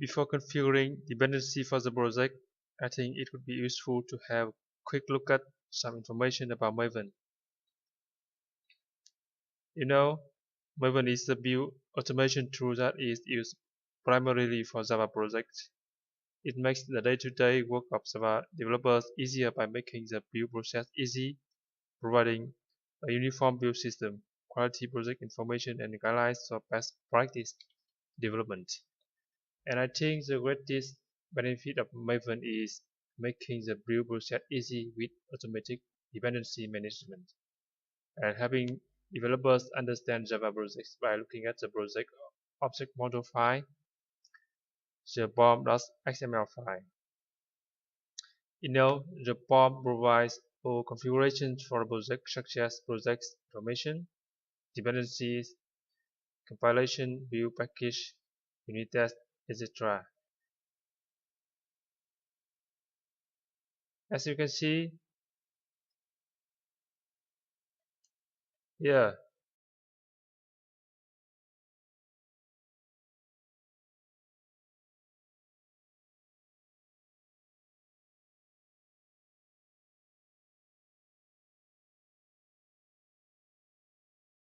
Before configuring dependency for the project, I think it would be useful to have a quick look at some information about Maven. You know, Maven is a build automation tool that is used primarily for Java projects. It makes the day-to-day work of Java developers easier by making the build process easy, providing a uniform build system, quality project information, and guidelines for best practice development. And I think the greatest benefit of Maven is making the build process easy with automatic dependency management, and helping developers understand Java projects by looking at the project object model file, the BOM.xml file. The BOM provides all configurations for a project such as project information, dependencies, compilation, build package, unit test, etc. As you can see here,